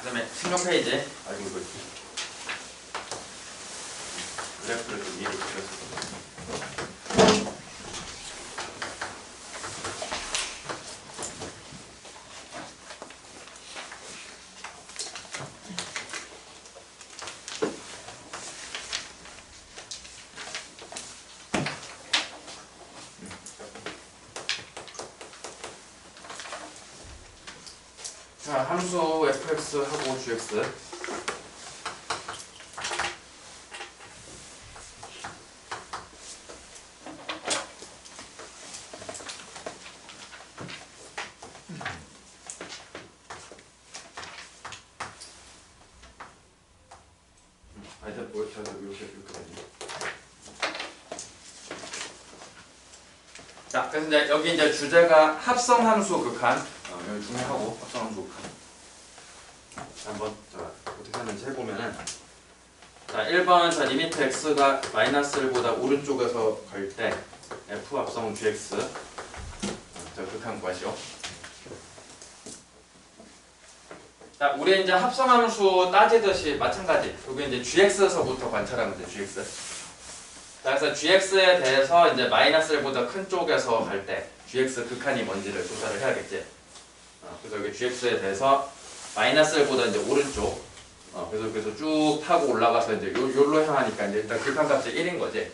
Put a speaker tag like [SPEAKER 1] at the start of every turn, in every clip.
[SPEAKER 1] 그 다음에 16페이지. 아이고, 이거. 그래프를 좀 미리 그렸었거든요. 자, 함수 fx하고 gx. 아이들 뭐 이렇게 되네. 자, 그래서 이제 여기 이제 주제가 합성함수 극한. 여기 중요하고 합성함수 극한. 한번 어떻게 하는지 해보면은, 자, 1번 자 리미트 x가 마이너스 1보다 오른쪽에서 갈 때 f 합성 gx. 자, 극한 구하시오. 자, 우리 이제 합성함수 따지듯이 마찬가지. 여기 이제 gx에서부터 관찰하면 돼, gx. 자, 그래서 gx에 대해서 이제 마이너스 1보다 큰 쪽에서 갈 때 gx 극한이 뭔지를 조사를 해야겠지. 그래서 여기 gx에 대해서 마이너스 1보다 이제 오른쪽. 그래서 쭉 타고 올라가서 이제 요로 향하니까 이제 일단 극한 값이 1인 거지.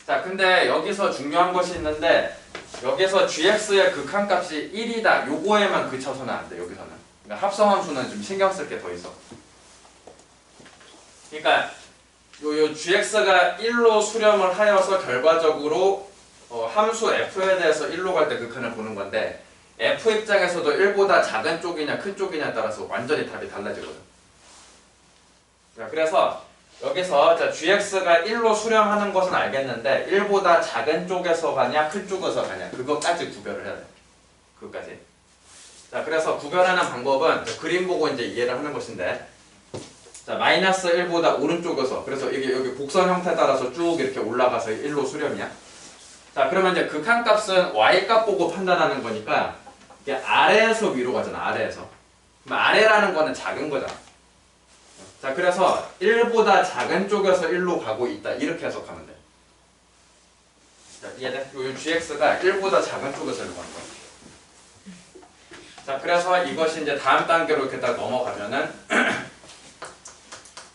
[SPEAKER 1] 자, 근데 여기서 중요한 것이 있는데, 여기서 gx의 극한값이 1이다. 요거에만 그쳐서는 안 돼, 여기서는. 그러니까 합성함수는 좀 신경 쓸 게 더 있어. 그러니까 요 gx가 1로 수렴을 하여서 결과적으로 함수 f에 대해서 1로 갈 때 극한을 보는 건데, f 입장에서도 1보다 작은 쪽이냐 큰 쪽이냐에 따라서 완전히 답이 달라지거든. 자, 그래서 여기서 자, gx가 1로 수렴하는 것은 알겠는데 1보다 작은 쪽에서 가냐 큰 쪽에서 가냐 그것까지 구별을 해야 돼. 그것까지. 자, 그래서 구별하는 방법은 그림 보고 이제 이해를 하는 것인데, 자, 마이너스 1보다 오른쪽에서, 그래서 이게 여기 곡선 형태 따라서 쭉 이렇게 올라가서 1로 수렴이야. 자, 그러면 이제 극한값은 y값 보고 판단하는 거니까 이게 아래에서 위로 가잖아. 아래에서. 그럼 아래라는 거는 작은 거잖아. 자, 그래서 1보다 작은 쪽에서 1로 가고 있다. 이렇게 해석하면 돼. 자, 이해돼? 요 gx가 1보다 작은 쪽에서 1로 가는 거야. 자, 그래서 이것이 이제 다음 단계로 이렇게 딱 넘어가면은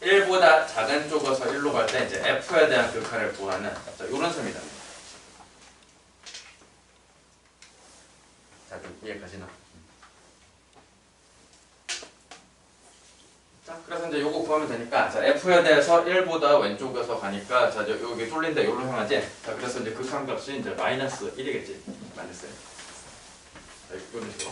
[SPEAKER 1] 1보다 작은 쪽에서 1로 갈 때 이제 f에 대한 극한을 구하는, 자, 요런 셈이다. 자, 좀 이해가시나? 자, 그래서 이제 요거 구하면 되니까, 자, f에 대해서 1보다 왼쪽에서 가니까, 자, 여기 뚫린데 요로 향하지? 자, 그래서 이제 극한값이 이제 마이너스 1이겠지? 마이너스 1. 자, 요런 식으로.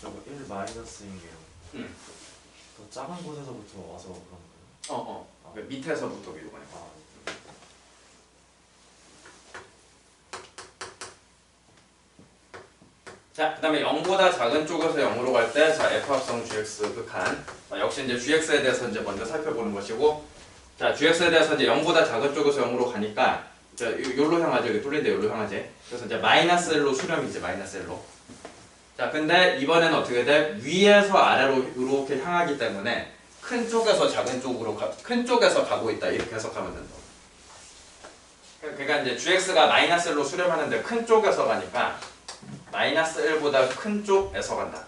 [SPEAKER 2] 저거 1 마이너스인 게요. 더 작은 곳에서부터 와서 그런 거예요?
[SPEAKER 1] 그러니까 밑에서부터 위로 가니까. 자, 그 다음에 0보다 작은 쪽에서 0으로 갈 때, 자, f합성 gx 극한. 자, 역시 이제 gx에 대해서 이제 먼저 살펴보는 것이고, 자, gx에 대해서 이제 0보다 작은 쪽에서 0으로 가니까, 자, 요로 향하죠. 여기 뚫린데 요로 향하지. 그래서 이제 마이너스 1로 수렴이지, 마이너스 1로. 자, 근데 이번에는 어떻게 돼? 위에서 아래로 이렇게 향하기 때문에 큰 쪽에서 작은 쪽으로 큰 쪽에서 가고 있다. 이렇게 해석하면 된다. 그러니까 이제 gx가 마이너스 1로 수렴하는데 큰 쪽에서 가니까 마이너스 1보다 큰 쪽에서 간다.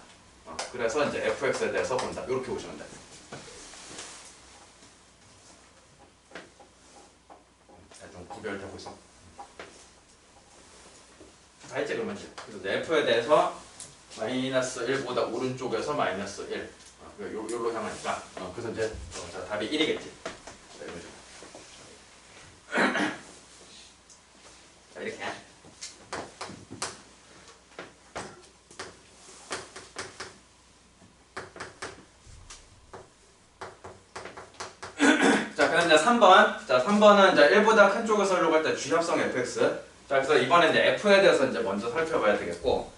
[SPEAKER 1] 그래서 이제 fx에 대해서 본다. 이렇게 보시면 돼. 좀 구별되고 있어. 알지 그러면 이제. 그래서 이제 f에 대해서 마이너스 1보다 오른쪽에서 마이너스 1. 요로 향하니까. 그래서 이제 자, 답이 1이겠지. 자, 이런 식으로. 자, 이렇게. 자, 그다음 이제 3번. 자, 3번은 이제 1보다 큰 쪽에서 하려고 할 때 G합성 fx. 자, 그래서 이번에 이제 f에 대해서 이제 먼저 살펴봐야 되겠고.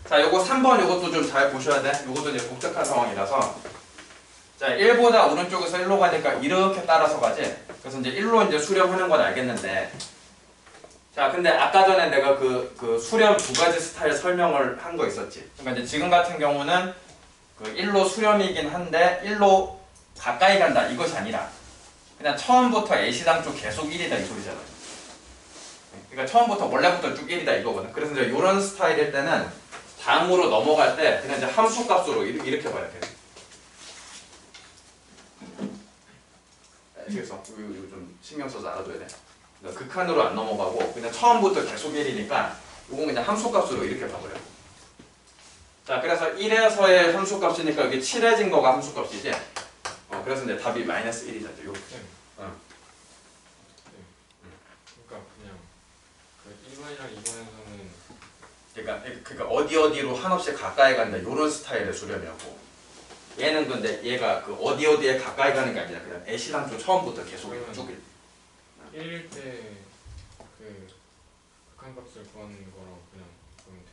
[SPEAKER 1] 자, 요거 3번 요것도 좀 잘 보셔야 돼. 요것도 이제 복잡한 상황이라서. 자, 1보다 오른쪽에서 1로 가니까 이렇게 따라서 가지. 그래서 이제 1로 이제 수렴하는 건 알겠는데, 자, 근데 아까 전에 내가 그 수렴 두 가지 스타일 설명을 한 거 있었지. 그러니까 이제 지금 같은 경우는 그 1로 수렴이긴 한데 1로 가까이 간다 이것이 아니라 그냥 처음부터 A시당 쪽 계속 1이다 이 소리잖아. 그러니까 처음부터 원래부터 쭉 1이다 이거거든. 그래서 이제 이런 스타일일 때는 다음으로 넘어갈 때 그냥 이제 함수 값으로 이렇게 봐야 돼. 그래서 이거 좀 신경 써서 알아둬야 돼. 그러니까 극한으로 안 넘어가고 그냥 처음부터 계속 1이니까 이건 그냥 함수값으로 이렇게 봐버려요. 자, 그래서 1에서의 함수값이니까 여기 칠해진 거가 함수값이지. 그래서 이제 답이 마이너스 1이죠. 요.
[SPEAKER 3] 그러니까 그냥 그 1번이랑 2번에서는
[SPEAKER 1] 그러니까 어디로 한없이 가까이 간다 이런 스타일의 수렴이었고, 얘는 근데 얘가 그 어디에 가까이 가는 게 아니라 그냥 애시당 쪽 처음부터 계속 쭉
[SPEAKER 3] 1일 때 그 극한값을 구하는 거라고 그냥 보면 돼.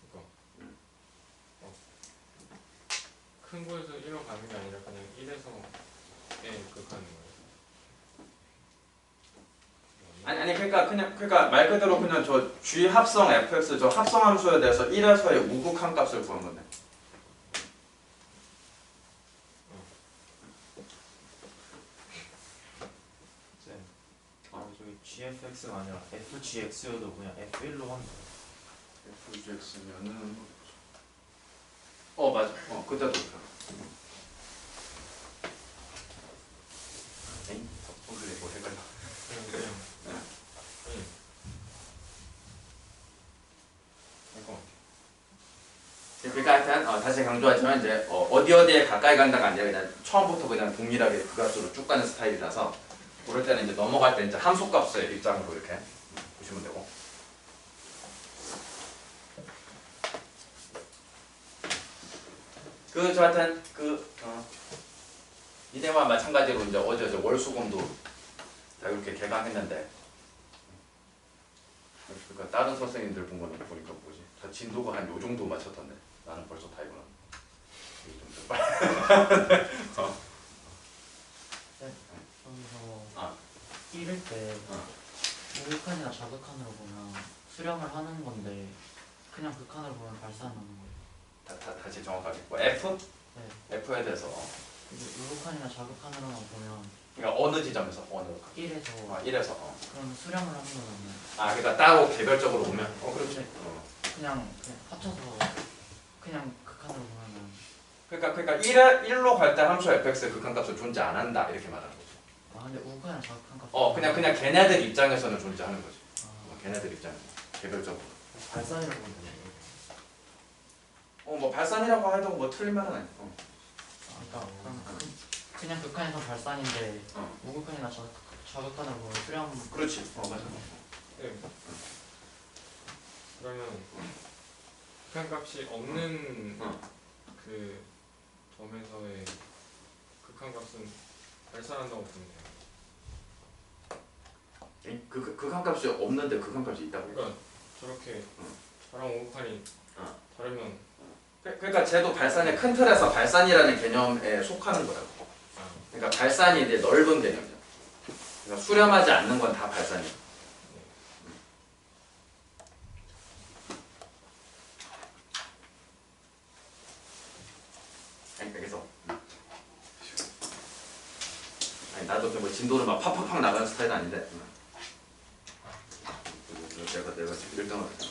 [SPEAKER 3] 그러니까 큰 거에서 1로 가는 게 아니라 그냥 1에서의 극하는 거예요.
[SPEAKER 1] 아니 그러니까 말 그대로 그냥 저 G 합성 fx 저 합성 함수에 대해서 1에서의 우극한 값을 구한 건데.
[SPEAKER 2] 저기 GFX가 아니라 FGX여도 그냥 F1로 하면 돼요.
[SPEAKER 1] fgx면은 맞아. 그때도 그렇다. 에잉? 그래 뭐 헷갈려.
[SPEAKER 3] 그냥
[SPEAKER 1] 그러니까 하여튼 다시 강조하지만 이제 어디에 가까이 간다가 아니라 그냥 처음부터 그냥 동일하게 그 값으로 쭉 가는 스타일이라서 그럴 때는 이제 넘어갈 때 이제 함수값의 입장으로 이렇게 보시면 되고. 저 하여튼 이대와 마찬가지로 이제 어제 월수금도 자 이렇게 개강했는데, 그러니까 다른 선생님들 본 거는 보니까 뭐지? 다 진도가 한 요 정도 맞췄던데 나는 벌써 다 이거는 이게 좀 빨리.
[SPEAKER 4] 저기서 이럴 때 우극한이나 좌극한으로 보면 수렴을 하는 건데 그냥 극한으로 보면 발산하는 거예요.
[SPEAKER 1] 다시 정확하게 뭐 F?
[SPEAKER 4] 네.
[SPEAKER 1] F에 대해서
[SPEAKER 4] 이제 우극한이나 좌극한으로만 보면
[SPEAKER 1] 그러니까 어느 지점에서 어느
[SPEAKER 4] 1에서
[SPEAKER 1] 1에서
[SPEAKER 4] 그럼 수렴을 하는 거잖아요.
[SPEAKER 1] 그러니까 따로 개별적으로 보면 그렇지.
[SPEAKER 4] 그냥 합쳐서 그냥 극한으로 보면은
[SPEAKER 1] 그러니까 1로 갈 때 함수 fx의 극한값은 존재 안 한다 이렇게 말하는 거죠.
[SPEAKER 4] 근데 우극한이나 좌극한 값
[SPEAKER 1] 그냥 걔네들 입장에서는 존재하는 거지.
[SPEAKER 4] 아,
[SPEAKER 1] 걔네들 입장에서 개별적으로.
[SPEAKER 2] 발산이라고 보면 돼요.
[SPEAKER 1] 뭐 발산이라고 해도 뭐 틀린 말은 아니고.
[SPEAKER 4] 그러니까 그냥 극한에서 발산인데 우극한이나 좌극한으로 보면 수렴.
[SPEAKER 1] 그렇지. 맞아.
[SPEAKER 3] 네. 그러면 극한값이 없는 그 점에서의 극한값은 발산한다고 보면 돼요.
[SPEAKER 1] 극한값이 없는데 극한값이 있다고.
[SPEAKER 3] 그러니까 저렇게 저랑 오극한이 다르면
[SPEAKER 1] 그러니까 쟤도 발산의 큰 틀에서 발산이라는 개념에 속하는 거라고. 그러니까 발산이 이제 넓은 개념이죠. 그러니까 수렴하지 않는 건 다 발산이야. 그래서 나도 뭐 진도를 막 팍팍팍 나가는 스타일은 아닌데. 내가 지금 1등을 했다.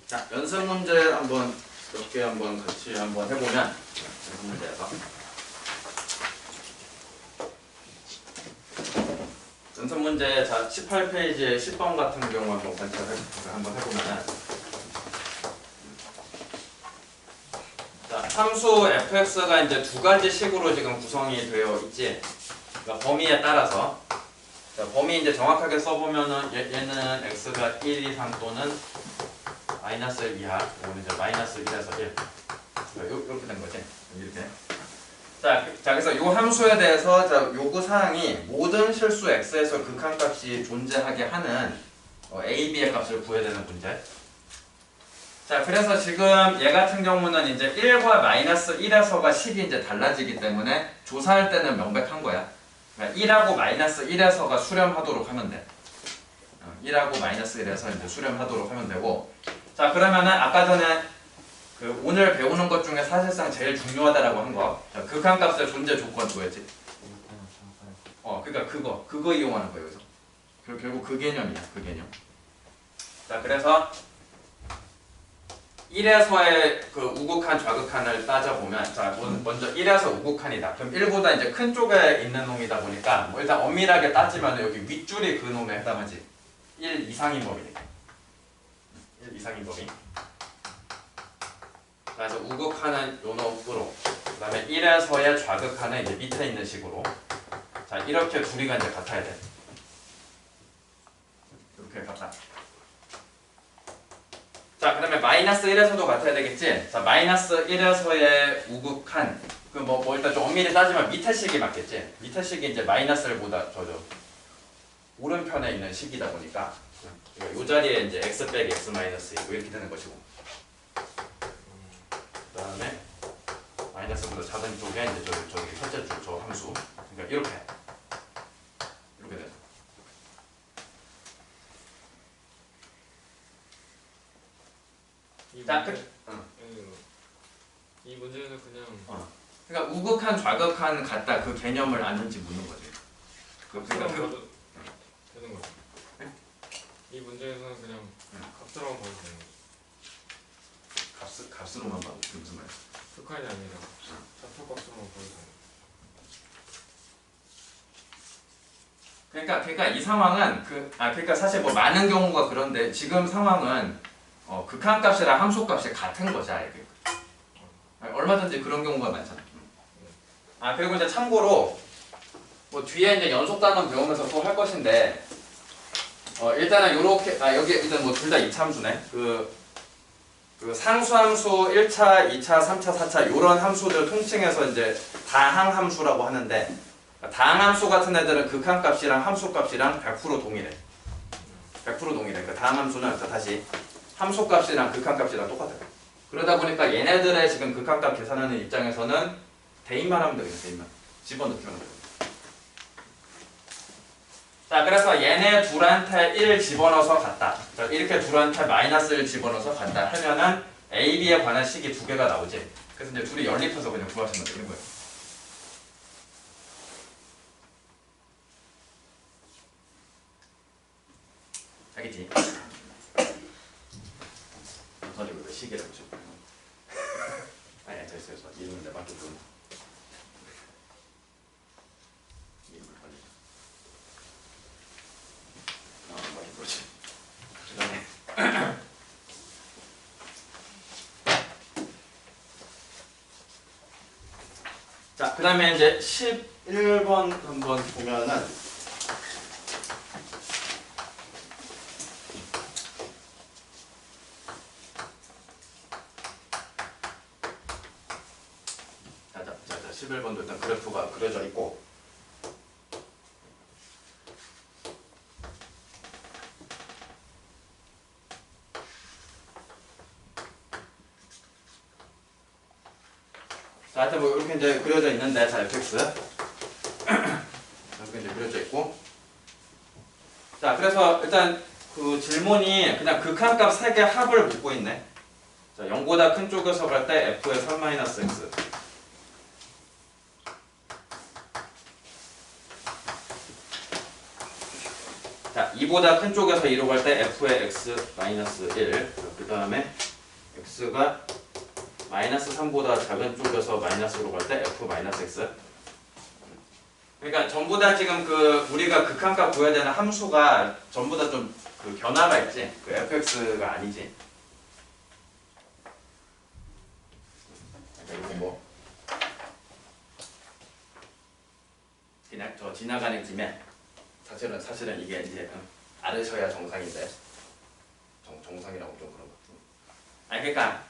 [SPEAKER 1] 자, 연습 문제 한번 몇 개 한번 같이 한번 해보면 연습 문제에서 연습 문제 자 18페이지에 10번 같은 경우 한번 한번 해보면 자 함수 fx가 이제 두 가지 식으로 지금 구성이 되어 있지. 그러니까 범위에 따라서 자, 범위 이제 정확하게 써보면은 얘는 x가 1 이상 또는 마이너스 1 이하, 이거는 이제 마이너스 1에서 1. 이렇게 된 거지. 이렇게. 자, 그래서 이 함수에 대해서 요구 사항이 모든 실수 x에서 극한값이 존재하게 하는 a, b의 값을 구해야 되는 문제. 자, 그래서 지금 얘 같은 경우는 이제 1과 마이너스 1에서가 식이 이제 달라지기 때문에 조사할 때는 명백한 거야. 그러니까 1하고 마이너스 1에서가 수렴하도록 하면 돼. 1하고 마이너스 1에서 이제 수렴하도록 하면 되고. 자, 그러면은 아까 전에 그 오늘 배우는 것 중에 사실상 제일 중요하다라고 한 거. 자, 극한값의 존재 조건 뭐였지? 그러니까 그거 이용하는 거예요. 여기서. 결국 그 개념이야. 그 개념. 자, 그래서 1에서의 그 우극한 좌극한을 따져보면, 자, 먼저 1에서 우극한이다. 그럼 1보다 이제 큰 쪽에 있는 놈이다 보니까, 뭐 일단 엄밀하게 따지면 여기 윗줄이 그 놈에 해당하지. 1 이상인 범위니까. 1 이상인 범위. 그래서 우극한은 요 놈으로, 그 다음에 1에서의 좌극한은 이제 밑에 있는 식으로. 자, 이렇게 둘이가 이제 같아야 돼. 이렇게 같아. 자, 그 다음에 마이너스 1에서도 같아야 되겠지? 자, 마이너스 1에서의 우극한, 뭐 일단 좀 엄밀히 따지면 밑에 식이 맞겠지? 밑에 식이 이제 마이너스를 보다 오른편에 있는 식이다 보니까 이 자리에 이제 x 빼기 x 마이너스 1 이렇게 되는 것이고, 그 다음에 마이너스보다 작은 쪽에 이제 저기 첫째 줄 저 함수, 그러니까 이렇게 되는.
[SPEAKER 3] 이 문제는 그냥
[SPEAKER 1] 그러니까 우극한 좌극한 같다 그 개념을 아는지 묻는 거지. 그러니까
[SPEAKER 3] 값으로만 봐도 되는 거죠. 이 문제에서는 그냥 값으로만 봐도 되는 거죠.
[SPEAKER 1] 값으로만 봐도 무슨 말이야?
[SPEAKER 3] 극한이 아니라 좌표 값으로만 봐도 되는 거죠.
[SPEAKER 1] 그러니까 이 상황은 그러니까 사실 뭐 많은 경우가 그런데 지금 상황은 극한값이랑 함수값이 같은 거지 아예. 얼마든지 그런 경우가 많잖아. 그리고 이제 참고로 뭐 뒤에 이제 연속 단원 배우면서 또 할 것인데 일단은 요렇게 여기 일단 뭐 둘 다 이차함수네. 그 상수함수 1차, 2차, 3차, 4차 요런 함수들 통칭해서 이제 다항함수라고 하는데, 다항함수 같은 애들은 극한값이랑 함수값이랑 100% 동일해. 100% 동일해. 그러니까 다항함수는 다시 함수값이랑 극한값이랑 똑같아요. 그러다 보니까 얘네들의 지금 극한값 계산하는 입장에서는 대입만 하면 되겠네. 대입만 집어넣기만 하면 되겠네. 자, 그래서 얘네 둘한테 1 집어넣어서 갔다. 자, 이렇게 둘한테 마이너스 1 집어넣어서 갔다 하면은 A, B에 관한 식이 두 개가 나오지. 그래서 이제 둘이 연립해서 그냥 구하시면 되는 거예요. 알겠지? 저리고 왜 시계라고 줘? 아니야, 됐어. 이름은 내 밖에 모른다. 이름을 걸리자. 맞아, 그렇지. 그다음에 자, 그다음에 이제 11번 한번 보면은. 자, 11번도 일단 그래프가 그려져 있고, 자, 하여튼 뭐 이렇게 이제 그려져 있는데, 자, fx 이렇게 이제 그려져 있고, 자, 그래서 일단 그 질문이 그냥 극한값 3개 합을 묻고 있네. 자, 0보다 큰 쪽에서 갈 때 f의 3-x. 자, 2보다 큰 쪽에서 2로 갈 때 f의 x-1. 그 다음에 x가 마이너스 3보다 작은 쪽에서 마이너스로 갈 때 f-x. 그러니까 전부 다 지금 그 우리가 극한값 구해야 되는 함수가 전부 다 좀 그 변화가 있지. 그 fx가 아니지. 그러니까 이거 뭐 그냥 저 지나가는 김에 사실은 이게 이제 알으셔야 정상인데 정상이라고 좀 그런 거. 아니 그러니까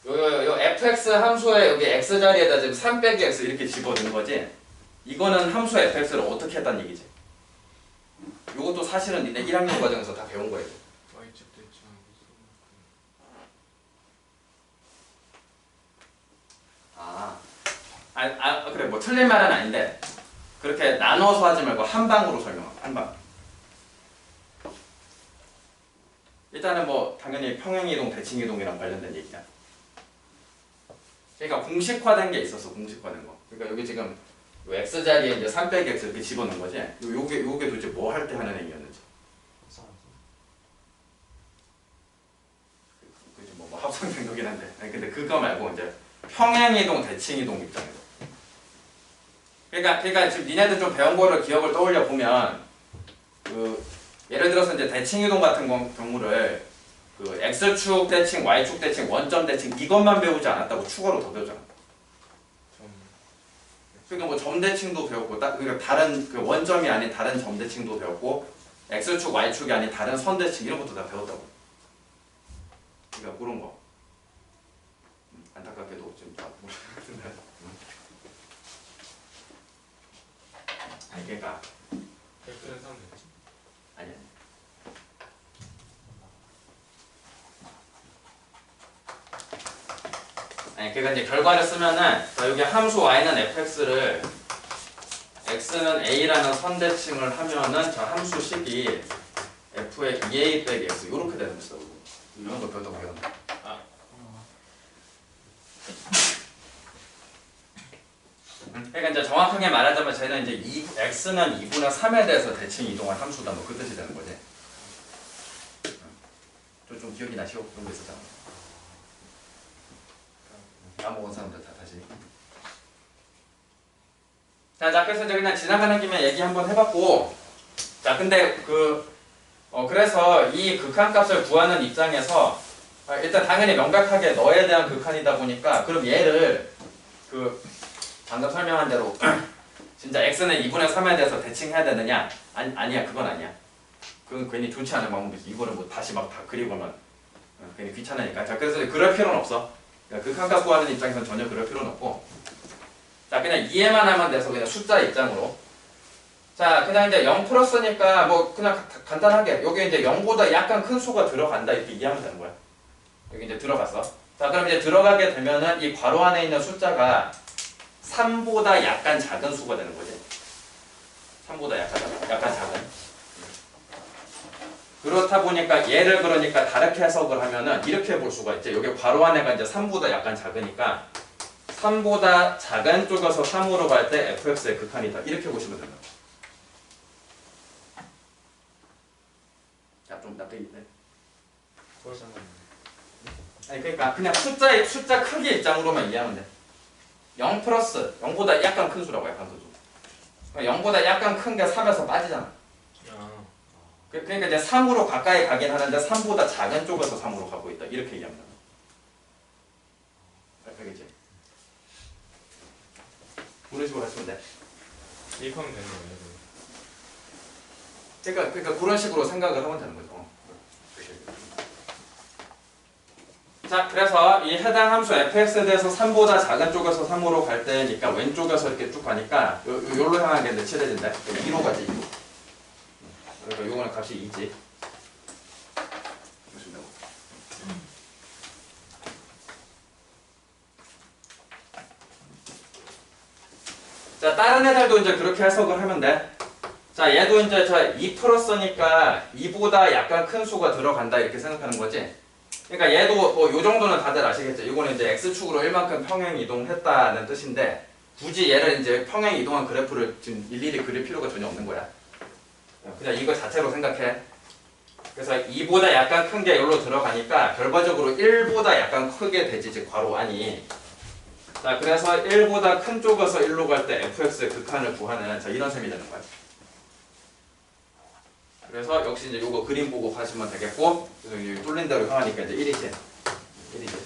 [SPEAKER 1] 요 fx 함수에 여기 x 자리에다 지금 3 빼기 x 이렇게 집어넣은 거지. 이거는 함수 fx를 어떻게 했다는 얘기지. 이것도 사실은 니네 1학년 과정에서 다 배운 거예요.
[SPEAKER 3] Y축 대칭하고
[SPEAKER 1] 그래 뭐 틀린 말은 아닌데 그렇게 나눠서 하지 말고 한 방으로 설명하고 한 방. 일단은 뭐 당연히 평행이동, 대칭이동이랑 관련된 얘기야. 그러니까 공식화된 게 있었어. 공식화된 거. 그러니까 여기 지금 요 x 자리에 이제 3 빼기 x 이렇게 집어넣은 거지. 요게 도대체 뭐 할 때 하는 행위였는지. 그지 뭐 합성된 거긴 한데. 아니, 근데 그거 말고 이제 평행이동, 대칭이동 입장에서. 그러니까 지금 니네들 좀 배운 거를 기억을 떠올려 보면 그 예를 들어서 이제 대칭이동 같은 경우를 그 x축 대칭, y축 대칭, 원점 대칭 이것만 배우지 않았다고 추가로 더 배우잖아. 그러니까 뭐 점 대칭도 배웠고, 그러니까 다른 그 원점이 아닌 다른 점 대칭도 배웠고, x축, y축이 아닌 다른 선 대칭 이런 것도 다 배웠다고. 그러니까 그런 거. 안타깝게도 지금 다 모르겠는데. 아니 그러니까
[SPEAKER 3] X는 3 됐지?
[SPEAKER 1] 아니야. 아니 그러니까 이제 결과를 쓰면은 자, 여기 함수 y는 fx를 x는 a라는 선대칭을 하면은 자 함수 식이 f의 2a 빼기 x 이렇게 되는 거죠. 이런 거 배웠다고 해요. 그러니까 이제 정확하게 말하자면 저희는 이제 x는 2분의 3에 대해서 대칭 이동한 함수다 뭐 그 뜻이 되는 거지. 좀 기억이 나시오? 그런 거 있었잖아. 까먹은 사람들 다 다시. 자, 그래서 이제 그냥 지나가는 김에 얘기 한번 해봤고, 자, 근데 그래서 이 극한값을 구하는 입장에서 일단 당연히 명백하게 너에 대한 극한이다 보니까 그럼 얘를 방금 설명한 대로 진짜 x는 2분의 3에 대해서 대칭해야 되느냐? 아니야, 그건 아니야. 그건 괜히 좋지 않은 방법이지. 이거를 뭐 다시 막 다 그리고만 괜히 귀찮으니까. 자, 그래서 그럴 필요는 없어. 그러니까 극한값 구하는 입장에서는 전혀 그럴 필요는 없고. 자, 그냥 이해만 하면 돼서 그냥 숫자 입장으로. 자, 그냥 이제 0 플러스니까 뭐 그냥 간단하게 여기 이제 0보다 약간 큰 수가 들어간다 이렇게 이해하면 되는 거야. 여기 이제 들어갔어. 자, 그럼 이제 들어가게 되면은 이 괄호 안에 있는 숫자가 3보다 약간 작은 수가 되는 거지. 3보다 약간 작은. 그렇다 보니까 얘를 그러니까 다르게 해석을 하면은 이렇게 볼 수가 있지. 여기 괄호 안에가 이제 3보다 약간 작으니까 3보다 작은 쪽에서 3으로 갈 때 fx의 극한이다. 이렇게 보시면 된다. 자, 좀 납득이네. 아니 그러니까 그냥 숫자 크기 입장으로만 이해하면 돼. 0 플러스 0보다 약간 큰 수라고 약간 큰 수. 0보다 약간 큰 게 3에서 빠지잖아. 그러니까 이제 3으로 가까이 가긴 하는데 3보다 작은 쪽에서 3으로 가고 있다. 이렇게 이해하면 돼. 알겠지? 그런 식으로 하시면 돼.
[SPEAKER 3] 이입하면 되는 거예요.
[SPEAKER 1] 그러니까 그런 식으로 생각을 하면 되는 거죠. 자, 그래서 이 해당 함수 fx에 대해서 3보다 작은 쪽에서 3으로 갈 때니까 왼쪽에서 이렇게 쭉 가니까 요로 향하게 이제 칠해진다. 2로 가지 2로. 그러니까 요거는 값이 2지. 자, 다른 애들도 이제 그렇게 해석을 하면 돼. 자, 얘도 이제 2 플러스니까 2보다 약간 큰 수가 들어간다 이렇게 생각하는 거지. 그러니까 얘도 뭐 요 정도는 다들 아시겠죠. 이거는 이제 x축으로 1만큼 평행 이동했다는 뜻인데 굳이 얘를 이제 평행 이동한 그래프를 지금 일일이 그릴 필요가 전혀 없는 거야. 그냥 이거 자체로 생각해. 그래서 2보다 약간 큰 게 여기로 들어가니까 결과적으로 1보다 약간 크게 되지, 즉 괄호 안이. 자, 그래서 1보다 큰 쪽에서 1로 갈 때 fx의 극한을 구하는 자, 이런 셈이 되는 거야. 그래서 역시 이제 요거 그림 보고 가시면 되겠고, 그래서 여기 뚫린 대로 향하니까 이제 1이지. 1이지.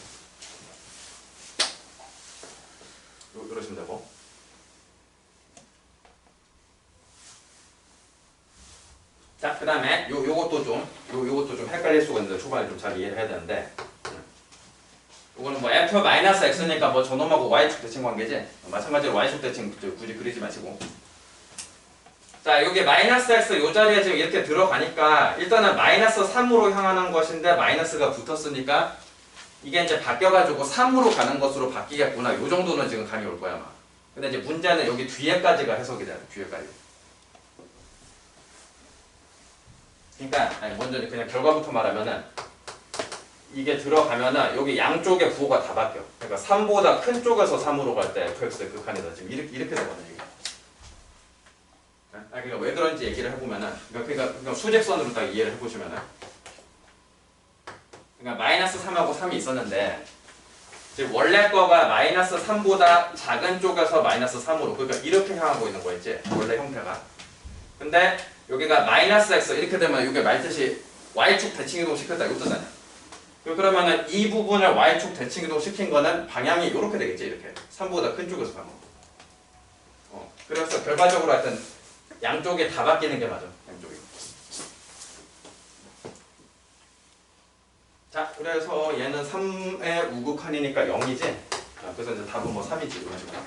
[SPEAKER 1] 그러시면 되고. 자, 그 다음에 요것도 좀 헷갈릴 수가 있는데 초반에 좀 잘 이해를 해야 되는데, 이거는 뭐 f-x니까 뭐 저놈하고 y축 대칭 관계지. 마찬가지로 y축 대칭 굳이 그리지 마시고. 자, 여기 마이너스 x 이 자리에 지금 이렇게 들어가니까 일단은 마이너스 3으로 향하는 것인데 마이너스가 붙었으니까 이게 이제 바뀌어가지고 3으로 가는 것으로 바뀌겠구나. 요 정도는 지금 감이 올 거야 아마. 근데 이제 문제는 여기 뒤에까지가 해석이 돼요. 뒤에까지. 그러니까 아니, 먼저 그냥 결과부터 말하면은 이게 들어가면은 여기 양쪽의 부호가 다 바뀌어. 그러니까 3보다 큰 쪽에서 3으로 갈 때 fx의 극한이다. 지금 이렇게 되거든요. 이게. 그러니까 왜 그런지 얘기를 해보면은 그러니까 수직선으로 딱 이해를 해보시면은 그러니까 마이너스 3하고 3이 있었는데 지금 원래 거가 마이너스 3보다 작은 쪽에서 마이너스 3으로 그러니까 이렇게 향하고 있는 거였지 원래 형태가. 근데 여기가 마이너스 x 이렇게 되면 이게 말뜻이 y축 대칭이동 시켰다 이거 뜻 아니야. 그러면은 이 부분을 y축 대칭이동 시킨 거는 방향이 이렇게 되겠지 이렇게 3보다 큰 쪽에서 가는 거. 그래서 결과적으로 하여튼 양쪽이 다 바뀌는 게 맞아. 양쪽이. 자, 그래서 얘는 3의 우극한이니까 0이지. 자, 그래서 이제 답은 뭐 3이지 이런 식으로.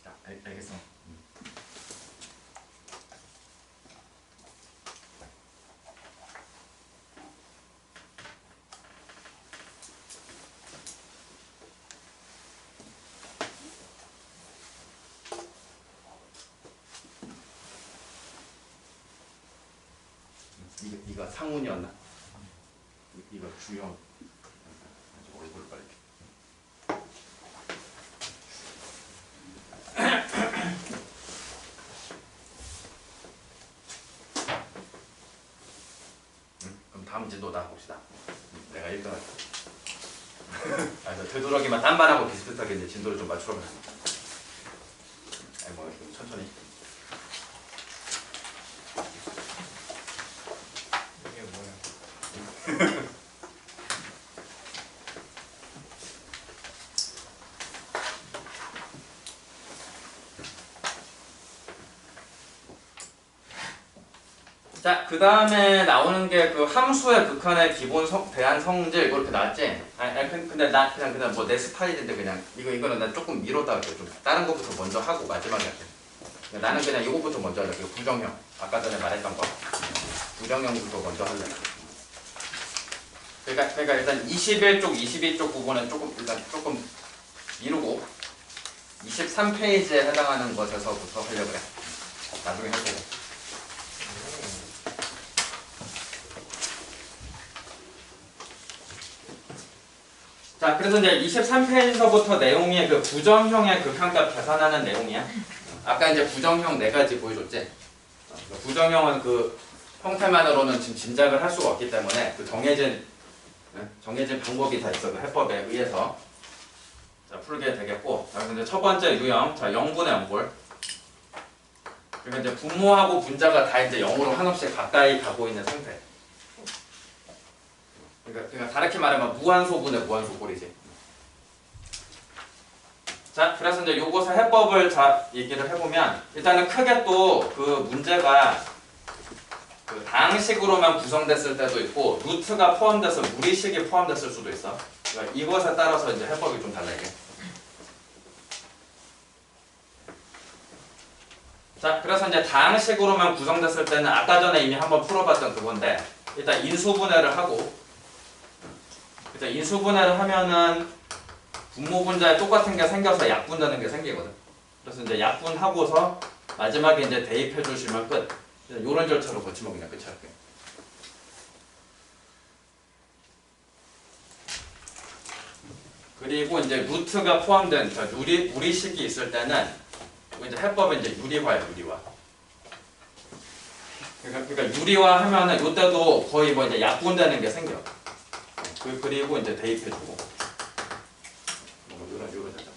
[SPEAKER 1] 자, 알겠어. 이거 상훈이었나? 이거 주형. 얼굴 빨리. 그럼 다음 진도 나 봅시다. 내가 1등 할게. 되도록이면 딴반하고 비슷비슷하게 이제 진도를 좀 맞추러 가자. 뭐 천천히.
[SPEAKER 3] 이게 뭐야?
[SPEAKER 1] 자, 그 다음에 나오는 게 그 함수의 극한의 기본 대한 성질 이렇게 나왔지? 근데 나 그냥 뭐 내 스타일인데 그냥 이거는 나 조금 미뤘다 할게. 좀 다른 것부터 먼저 하고 마지막에 할게. 나는 그냥 이거부터 먼저 할래. 그 부정형. 아까 전에 말했던 거. 부정형부터 먼저 할래. 그러니까 일단 21쪽, 22쪽 부분은 일단 조금 미루고 23페이지에 해당하는 것에서부터 하려고 그래. 나중에 해보고. 자, 그래서 이제 23페이지서부터 내용이 그 부정형의 극한값 계산하는 내용이야. 아까 이제 부정형 4가지 보여줬지? 부정형은 그 형태만으로는 지금 짐작을 할 수가 없기 때문에 그 정해진 방법이 다 있어. 그 해법에 의해서. 자, 풀게 되겠고. 자, 근데 첫 번째 유형. 자, 0분의 0볼. 그러니까 이제 분모하고 분자가 다 이제 0으로 한없이 가까이 가고 있는 상태. 그러니까 다르게 말하면 무한소분의 무한소꼴이지. 자, 그래서 이제 요것의 해법을 얘기를 해보면 일단은 크게 또 그 문제가 그 다항식으로만 구성됐을 때도 있고 루트가 포함돼서 무리식이 포함됐을 수도 있어. 그러니까 이것에 따라서 이제 해법이 좀 달라 이게. 자, 그래서 이제 다항식으로만 구성됐을 때는 아까 전에 이미 한번 풀어봤던 그건데 일단 인수분해를 하고 일단 인수분해를 하면은 분모분자에 똑같은 게 생겨서 약분되는 게 생기거든. 그래서 이제 약분하고서 마지막에 이제 대입해 주시면 끝. 이런 절차로 거치면 그냥 끝이 할게요. 그리고 이제 루트가 포함된 그러니까 무리식이 있을 때는 이제 해법은 이제 유리화야, 유리화. 그러니까 유리화 하면은 이때도 거의 뭐 이제 약분되는 게 생겨. 그리고 이제 대입해주고. 이런 절차.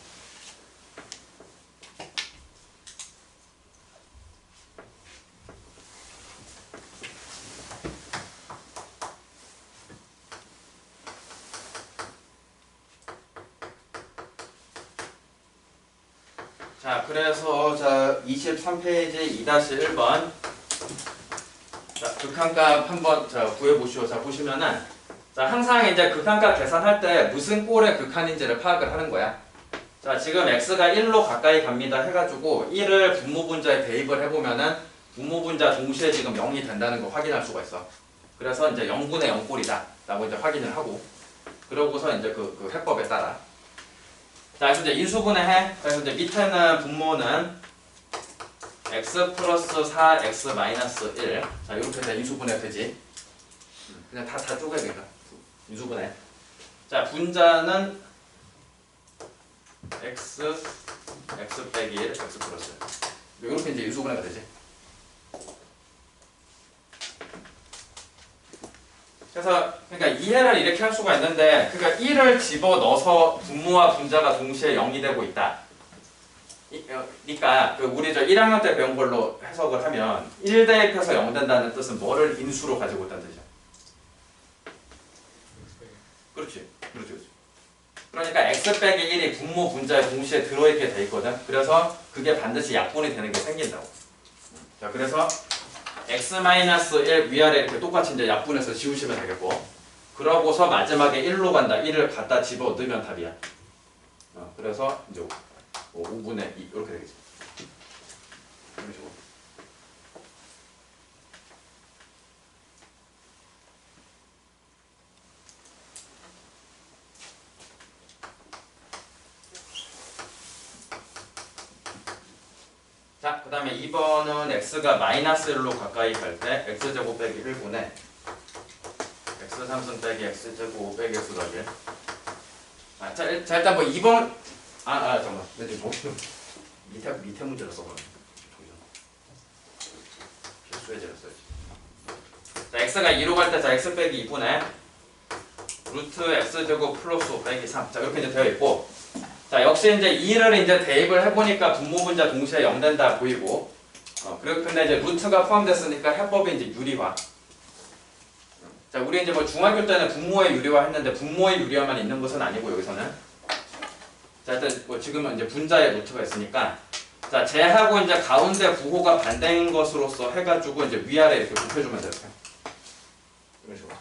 [SPEAKER 1] 자, 그래서 자 23페이지 2-1번. 자, 극한값 한번 자 구해보시오. 자, 보시면은 자 항상 이제 극한값 계산할 때 무슨 꼴의 극한인지를 파악을 하는 거야. 자, 지금 x가 1로 가까이 갑니다 해가지고 1을 분모분자에 대입을 해보면은 분모분자 동시에 지금 0이 된다는 걸 확인할 수가 있어. 그래서 이제 0분의 0꼴이다 라고 이제 확인을 하고, 그러고서 이제 그 해법에 따라 자, 그래서 이제 인수분해해. 그래서 이제 밑에는 분모는 x 플러스 4x 마이너스 1. 자, 이렇게 이제 인수분해 되지. 그냥 다 쪼개야 되니까. 인수분해. 자, 분자는 x 빼기 1, x 플러스 1. 이렇게 이제 인수분해가 되지. 그래서 그러니까 이해를 이렇게 할 수가 있는데, 그러니까 1을 집어넣어서 분모와 분자가 동시에 0이 되고 있다. 그러니까 우리 저 1학년 때 배운 걸로 해석을 하면 1 대입해서 0 된다는 뜻은 뭐를 인수로 가지고 있다는 뜻이야. 그렇지. 그러니까 x 빼기 1이 분모 분자에 동시에 들어있게 돼 있거든. 그래서 그게 반드시 약분이 되는 게 생긴다고. 자, 그래서 x-1 위아래 이렇게 똑같이 이제 약분해서 지우시면 되겠고, 그러고서 마지막에 1로 간다. 1을 갖다 집어 넣으면 답이야. 그래서 이제 5분의 2 이렇게 되겠지. 이런 식으로. 자, 그 다음에 2번은 x가 마이너스 1로 가까이 갈 때 x제곱 빼기 1분의 x3승 빼기 x제곱 빼기 x 더하기 1. 자, 일단 뭐 2번 잠깐만. 내 지금 밑에 문제를 써버렸네. 필수예제를 써야지. 자, x가 2로 갈 때 자 x 빼기 2분의 루트 x제곱 플러스 5 빼기 3. 자, 이렇게 이제 되어 있고, 자, 역시 이제 2를 이제 대입을 해보니까 분모분자 동시에 0 된다 보이고, 근데 이제 루트가 포함됐으니까 해법이 이제 유리화. 자, 우리 이제 뭐 중학교 때는 분모의 유리화 했는데 분모의 유리화만 있는 것은 아니고 여기서는. 자, 일단 뭐 지금은 이제 분자의 루트가 있으니까, 자, 쟤하고 이제 가운데 부호가 반대인 것으로서 해가지고 이제 위아래 이렇게 곱해주면 돼요. 이런 식으로.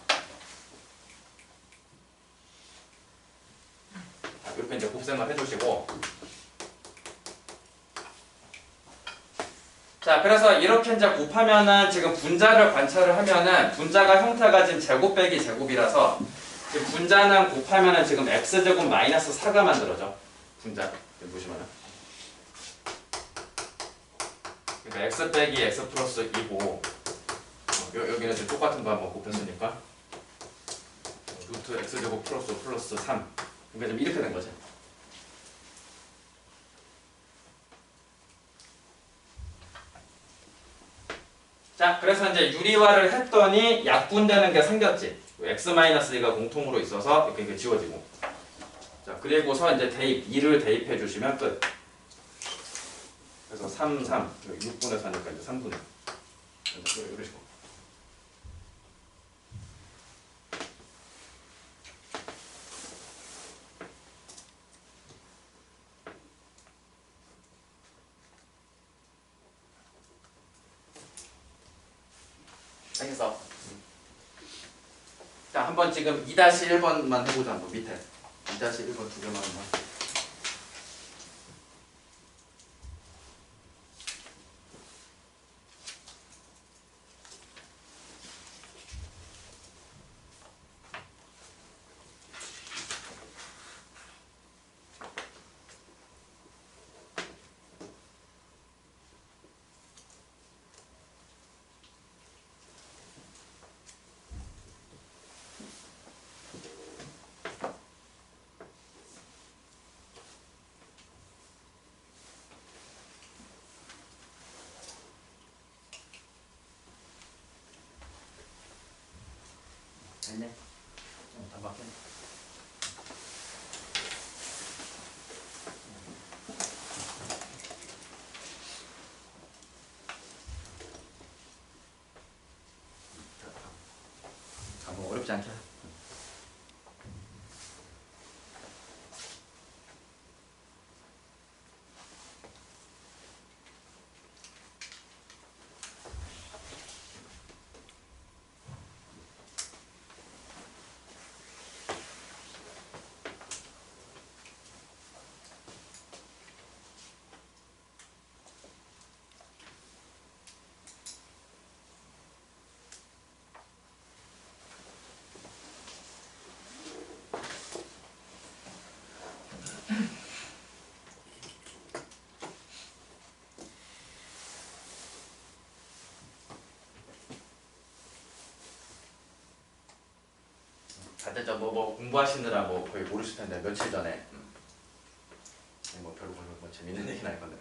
[SPEAKER 1] 이렇게 이제 곱셈을 해주시고, 자, 그래서 이렇게 이제 곱하면은 지금 분자를 관찰을 하면은 분자가 형태가 지금 제곱 빼기 제곱이라서 지금 분자는 곱하면은 지금 x제곱 마이너스 4가 만들어져. 분자. 여기 보시면은. 그러니까 x 빼기 x 플러스 2고, 여기는 이제 똑같은 거 한번 곱했으니까 루트 x제곱 플러스 3. 그러니까 좀 이렇게 된 거지. 자, 그래서 이제 유리화를 했더니 약분되는 게 생겼지. x-2가 공통으로 있어서 이렇게 지워지고. 자, 그리고서 이제 대입, 2를 대입해 주시면 끝. 그래서 3, 6분의 4니까 이제 3분의. 이런 식으로. 알겠어? 자, 한번 지금 2-1번만 해보자. 한번 밑에 2-1번 두 개만 한번. 됐네. 다 맞겠네. 뭐 어렵지 않게. 다들 뭐 공부하시느라 뭐 거의 모르실 텐데 며칠 전에 뭐 별로 뭐 재밌는 얘기는 아닐 건데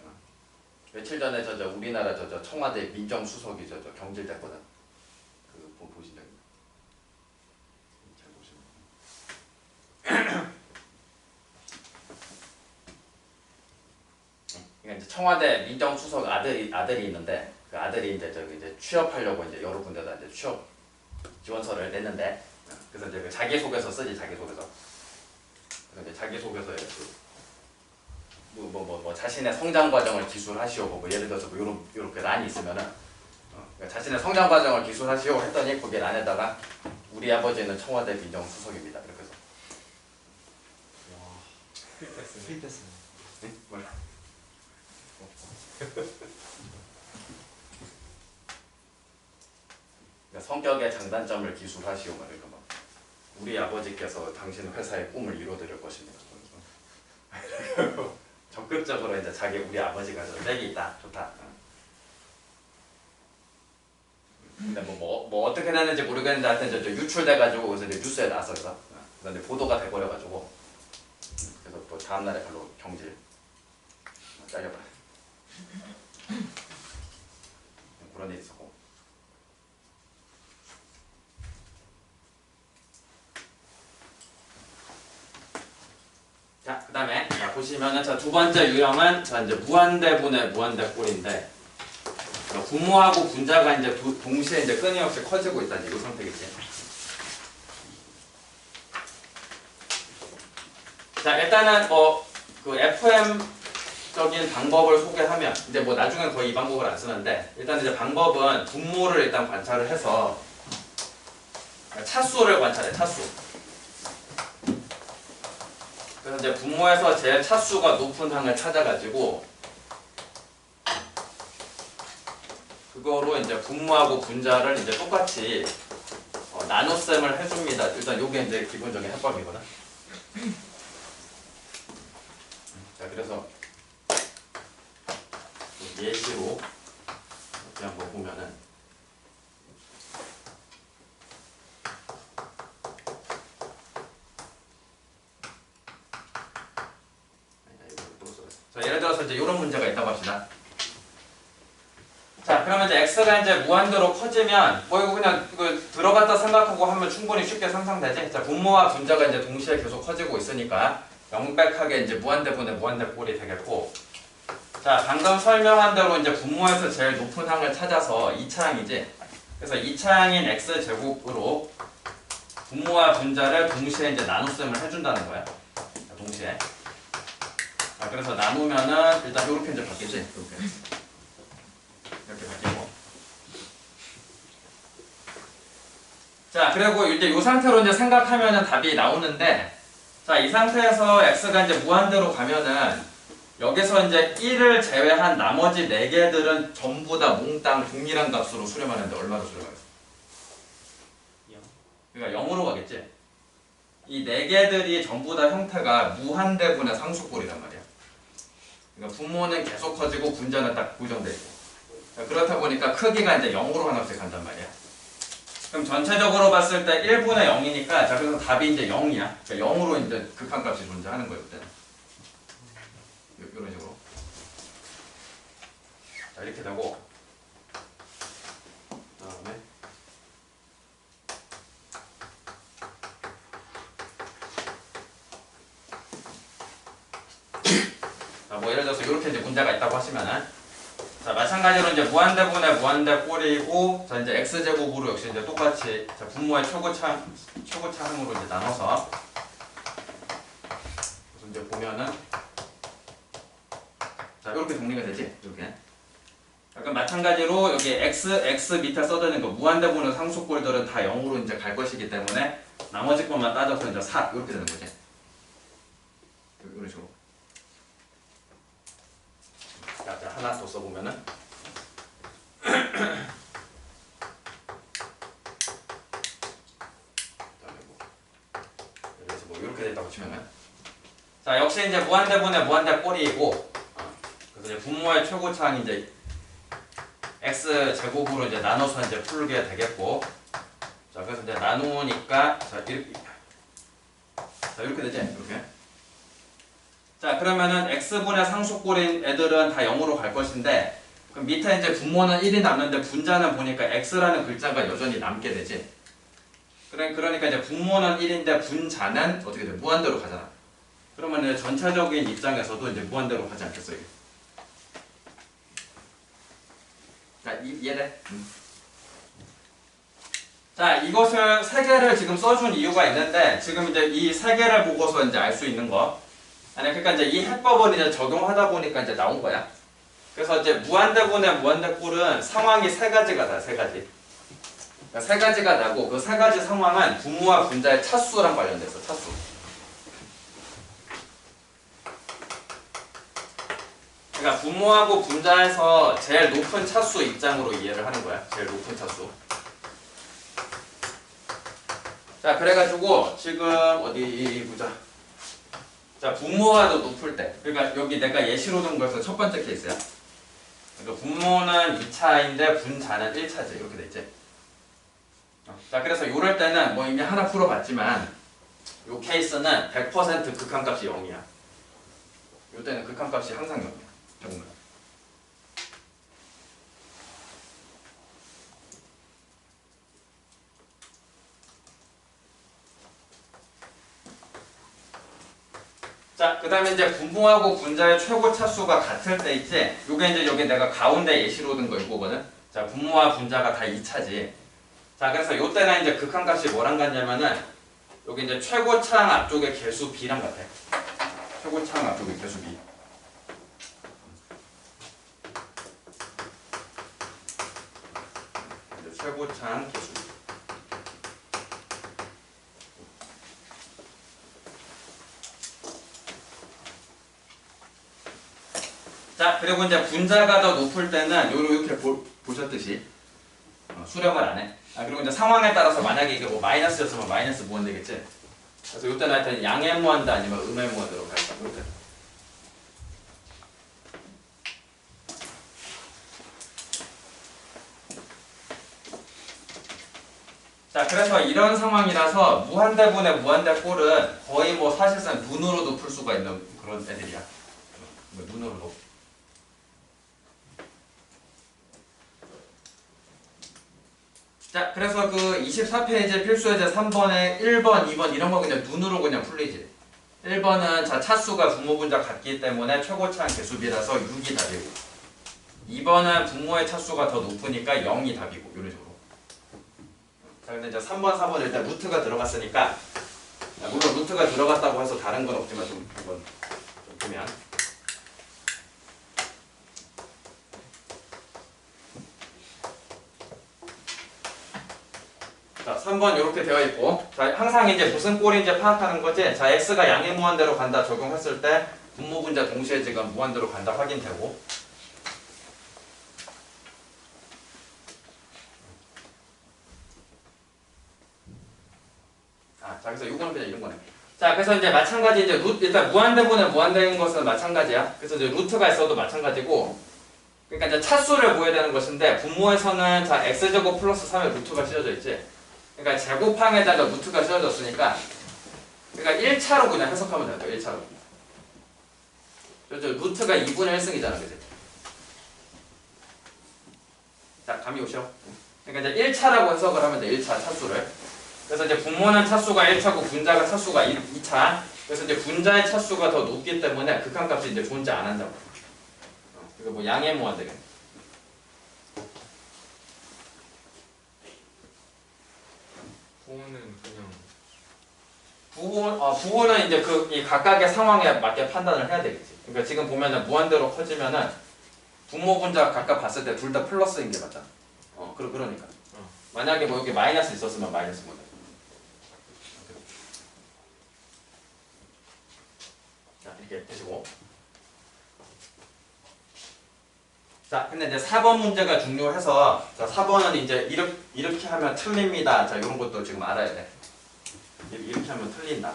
[SPEAKER 1] 며칠 전에 우리나라 청와대 민정수석이 경질됐거든. 그거 보신 적 있나요? 잘 보시면. 그러니까 이제 청와대 민정수석 아들이 있는데 그 아들이 이제 취업하려고 이제 여러 군데다 이제 취업 지원서를 냈는데 그래서 이제 그 자기소개서 쓰지 자기소개서. 그래서 이제 자기소개서에 뭐 자신의 성장 과정을 기술하시오 뭐 예를 들어서 뭐 요렇게 란이 있으면은 그러니까 자신의 성장 과정을 기술하시오 했더니 거기 란에다가 우리 아버지는 청와대 민정수석입니다. 이렇게 해서
[SPEAKER 2] 스윗했어요.
[SPEAKER 1] 네? 뭐야? 그러니까 성격의 장단점을 기술하시오 막 이렇게 막 우리 아버지께서 당신 회사의 꿈을 이뤄드릴 것입니다. 적극적으로 이제 우리 아버지가 빽이 있다 좋다. 근데 뭐 어떻게 됐는지 모르겠는데 하여튼 유출돼가지고 그래서 이제 뉴스에 나왔어서 그런데 보도가 돼버려가지고 그래서 또 다음날에 바로 경질 잘려버려. 그런 일이 있었고. 자, 그 다음에 보시면은 두 번째 유형은 이제 무한대분의 무한대꼴인데 분모하고 분자가 이제 동시에 이제 끊임없이 커지고 있다는 이 선택이지. 자, 일단은 그 FM적인 방법을 소개하면 이제 뭐 나중엔 거의 이 방법을 안 쓰는데 일단 이제 방법은 분모를 일단 관찰을 해서 차수를 관찰해 차수. 그래서 이제 분모에서 제일 차수가 높은 항을 찾아가지고 그거로 이제 분모하고 분자를 이제 똑같이 나눗셈을 해줍니다. 일단 요게 이제 기본적인 해법이거든. 자, 그래서 예시로 이렇게 한번 보면은 자, 예를 들어서 이제 이런 문제가 있다고 합시다. 자, 그러면 이제 x가 이제 무한대로 커지면 뭐 이거 그냥 들어갔다 생각하고 하면 충분히 쉽게 상상되지? 자, 분모와 분자가 이제 동시에 계속 커지고 있으니까 명백하게 이제 무한대분의 무한대꼴이 되겠고, 자, 방금 설명한 대로 이제 분모에서 제일 높은 항을 찾아서 2차항이지. 그래서 2차항인 x제곱으로 분모와 분자를 동시에 이제 나눗셈을 해준다는 거야. 자, 동시에. 자, 그래서 나누면은 일단 이렇게 이제 바뀌지. 이렇게 바뀌고. 자, 그리고 이제 이 상태로 이제 생각하면은 답이 나오는데, 자, 이 상태에서 x가 이제 무한대로 가면은 여기서 이제 1을 제외한 나머지 4개들은 전부 다 몽땅 동일한 값으로 수렴하는데 얼마로 수렴하겠어?
[SPEAKER 2] 0.
[SPEAKER 1] 그러니까 0으로 가겠지? 이 4개들이 전부 다 형태가 무한대분의 상수꼴이란 말이야. 그러니까 분모는 계속 커지고 분자는 딱 고정돼 있고. 그렇다 보니까 크기가 이제 0으로 하나씩 간단 말이야. 그럼 전체적으로 봤을 때 1분의 0이니까 자, 그래서 답이 이제 0이야. 그러니까 0으로 이제 극한값이 존재하는 거예요, 그때는. 이런 식으로. 자, 이렇게 되고. 그다음에 자, 뭐 예를 들어서 이렇게 이제 문제가 있다고 하시면은 자, 마찬가지로 이제 무한대분의 무한대꼴이고 자, 이제 x제곱으로 역시 이제 똑같이 자, 분모의 최고차항으로 이제 나눠서 그래서 이제 보면은 자, 이렇게 정리가 되지? 이렇게. 약간 마찬가지로 여기 x 밑에 써드는 거 무한대분의 상수꼴들은 다 0으로 이제 갈 것이기 때문에 나머지 것만 따져서 이제 4 이렇게 되는 거지. 이런 식으로. 자, 하나 더 써보면은 그래서 뭐 이렇게 됐다고 치면은 자, 역시 이제 무한대분의 무한대꼴이고 그래서 이제 분모의 최고차항이 이제 x 제곱으로 이제 나눠서 이제 풀게 되겠고 자, 그래서 이제 나누니까 자, 자, 이렇게 되지? 이렇게. 자, 그러면은 x분의 상수꼴인 애들은 다 0으로 갈 것인데, 그럼 밑에 이제 분모는 1이 남는데 분자는 보니까 x라는 글자가 여전히 남게 되지. 그러니까 이제 분모는 1인데 분자는 어떻게 돼? 무한대로 가잖아. 그러면 이제 전체적인 입장에서도 이제 무한대로 가지 않겠어, 이게. 자, 이해돼? 자, 이것을 세 개를 지금 써준 이유가 있는데, 지금 이제 이 세 개를 보고서 이제 알 수 있는 거. 아니, 그러니까 이제 이 해법을 이제 적용하다 보니까 이제 나온 거야. 그래서 이제 무한대분의 무한대꼴은 상황이 세 가지가 다, 세 가지. 그러니까 세 가지가 나고, 그 세 가지 상황은 분모와 분자의 차수랑 관련돼서, 차수. 그러니까 분모하고 분자에서 제일 높은 차수 입장으로 이해를 하는 거야. 제일 높은 차수. 자, 그래가지고 지금 어디 보자. 자, 분모가 더 높을 때. 그러니까 여기 내가 예시로 둔 거에서 첫 번째 케이스야. 그러니까 분모는 2차인데 분자는 1차지. 이렇게 돼 있지. 자, 그래서 이럴 때는 뭐 이미 하나 풀어봤지만 이 케이스는 100% 극한값이 0이야. 이때는 극한값이 항상 0이야. 정말. 자, 그 다음에 이제 분모하고 분자의 최고 차수가 같을 때 있지? 요게 이제 여기 내가 가운데 예시로 든 거 이거거든? 자, 분모와 분자가 다 2차지. 자, 그래서 요때는 이제 극한값이 뭐랑 같냐면은 여기 이제 최고차항 앞쪽의 개수 B랑 같아. 최고차항 앞쪽의 개수 B. 이제 최고차항 개수 B. 자, 그리고 이제 분자가 더 높을 때는 이렇게 보셨듯이 수렴을 안 해. 그리고 이제 상황에 따라서 만약에 이게 뭐 마이너스였으면 마이너스 무한 되겠지. 그래서 이때는 하여튼 양의 무한대 아니면 음의 무한대로 갈 거야. 이때. 자, 그래서 이런 상황이라서 무한대분의 무한대꼴은 거의 뭐 사실상 눈으로도 풀 수가 있는 그런 애들이야. 눈으로도. 자, 그래서 그 24페이지 필수예제 3번에 1번, 2번 이런 거 그냥 눈으로 그냥 풀리지. 1번은 자 차수가 분모분자 같기 때문에 최고차항 개수비라서 6이 답이고 2번은 분모의 차수가 더 높으니까 0이 답이고 이런 식으로. 자, 근데 이제 3번, 4번 일단 루트가 들어갔으니까 물론 루트가 들어갔다고 해서 다른 건 없지만 좀 이건 좀 보면 자, 3번 이렇게 되어 있고 자, 항상 이제 무슨 꼴인지 파악하는 거지. 자, x가 양의 무한대로 간다 적용했을 때 분모 분자 동시에 지금 무한대로 간다 확인되고 자, 그래서 이거는 그냥 이런 거네. 자, 그래서 이제 마찬가지 이제 일단 무한대분의 무한대인 것은 마찬가지야. 그래서 이제 루트가 있어도 마찬가지고 그러니까 이제 차수를 구해야 되는 것인데 분모에서는 자 x제곱 플러스 3의 루트가 씌워져 있지. 그러니까 제곱항에다가 루트가 씌워졌으니까 그러니까 1차로 그냥 해석하면 돼요. 1차로. 저 루트가 2분의 1승이잖아. 그치? 자, 감이 오셔. 그러니까 이제 1차라고 해석을 하면 돼. 1차 차수를. 그래서 이제 분모는 차수가 1차고 분자가 차수가 2차. 그래서 이제 분자의 차수가 더 높기 때문에 극한값이 이제 존재 안 한다고. 이거 뭐 양의 무한 되겠네.
[SPEAKER 3] 부호는 그냥
[SPEAKER 1] 부호는 이제 이 각각의 상황에 맞게 판단을 해야 되겠지. 그러니까 지금 보면은 무한대로 커지면은 분모 분자 각각 봤을 때 둘 다 플러스인 게 맞잖아. 그러니까. 만약에 뭐 여기 마이너스 있었으면 마이너스 문제. 자, 이렇게 되시고. 자, 근데 이제 4번 문제가 중요해서 자, 4번은 이제 이렇게 하면 틀립니다. 자, 이런 것도 지금 알아야 돼. 이렇게 하면 틀린다.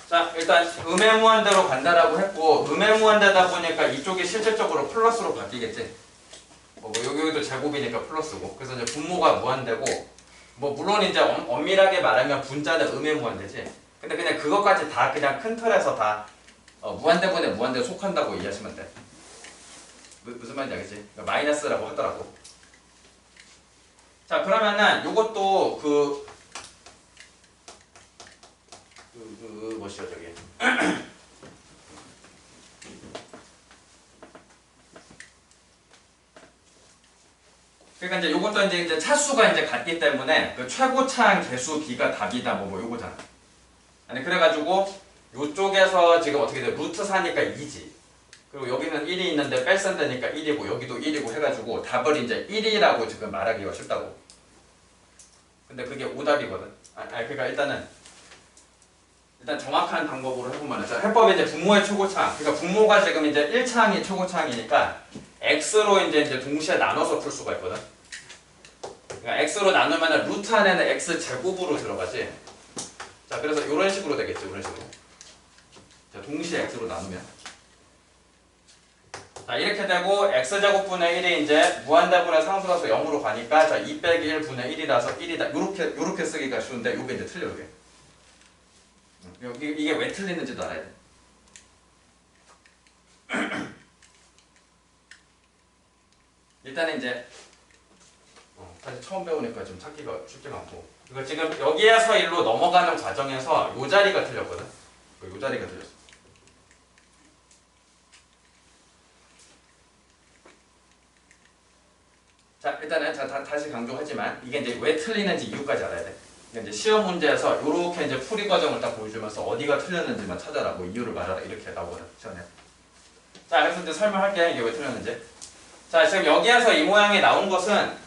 [SPEAKER 1] 자, 자, 일단 음해무한대로 간다라고 했고 음해무한대다 보니까 이쪽이 실질적으로 플러스로 바뀌겠지. 뭐 여기도 제곱이니까 플러스고. 그래서 이제 분모가 무한대고 뭐 물론 이제 엄밀하게 말하면 분자는 음해무한대지. 근데 그냥 그것까지 다 그냥 큰 틀에서 다 무한대분의 무한대에 속한다고 이해하시면 돼. 무슨 말인지 알겠지? 그러니까 마이너스라고 하더라고. 자, 그러면은 요것도 뭐시죠 저기. 그러니까 이제 요것도 이제 차수가 이제 같기 때문에 그 최고차항 개수 b가 답이다 뭐 요거잖아. 아니 그래가지고 요쪽에서 지금 어떻게 돼? 루트 4니까 2지. 그리고 여기는 1이 있는데 뺄센데니까 1이고 여기도 1이고 해가지고 답을 이제 1이라고 지금 말하기가 쉽다고. 근데 그게 오답이거든. 그러니까 일단 정확한 방법으로 해보면 해법이 이제 분모의 최고차항. 그러니까 분모가 지금 이제 1차항이 최고차항이니까 x로 이제 동시에 나눠서 풀 수가 있거든. 그러니까 x로 나누면 루트 안에는 x 제곱으로 들어가지. 자, 그래서 이런 식으로 되겠죠. 이런 식으로. 자, 동시에 x로 나누면. 자, 이렇게 되고 x제곱분의 1이 이제 무한대분의 상수라서 0으로 가니까 자, 2 빼기 1분의 1이라서 1이다. 요렇게 쓰기가 쉬운데 요게 이제 틀려 요게. 이게 왜 틀리는지도 알아야 돼. 일단은 이제 사실 처음 배우니까 좀 찾기가 쉽지가 않고 이거 지금 여기에서 일로 넘어가는 과정에서 요 자리가 틀렸거든. 요 자리가 틀렸어. 자, 일단은 다시 강조하지만 이게 이제 왜 틀리는지 이유까지 알아야 돼. 이제 시험 문제에서 이렇게 이제 풀이 과정을 딱 보여주면서 어디가 틀렸는지만 찾아라, 뭐 이유를 말하라 이렇게 나오거든 시험에. 자, 그래서 이제 설명할게 이게 왜 틀렸는지. 자, 지금 여기에서 이 모양이 나온 것은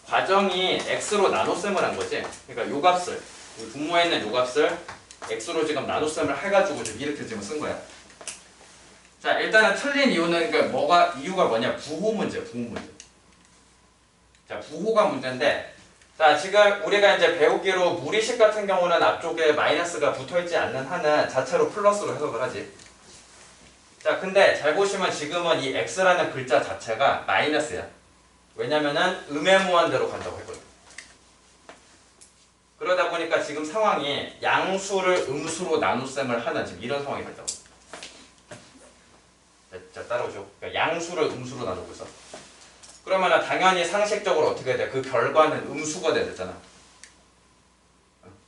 [SPEAKER 1] 과정이 x로 나눗셈을 한 거지. 그러니까 요 값을 우리 분모에 있는 요 값을 x로 지금 나눗셈을 해가지고 지금 이렇게 지금 쓴 거야. 자, 일단은 틀린 이유는 그러니까 이유가 뭐냐? 부호 문제, 부호 문제. 자, 부호가 문제인데. 자, 지금 우리가 이제 배우기로 무리식 같은 경우는 앞쪽에 마이너스가 붙어있지 않는 한은 자체로 플러스로 해석을 하지. 자, 근데 잘 보시면 지금은 이 x라는 글자 자체가 마이너스야. 왜냐면은 음해무한대로 간다고 했거든. 그러다 보니까 지금 상황이 양수를 음수로 나눗셈을 하는 지금 이런 상황이 됐다고. 자, 따라오죠. 그러니까 양수를 음수로 나누고 있어. 그러면 당연히 상식적으로 어떻게 돼? 그 결과는 음수가 돼야 되잖아.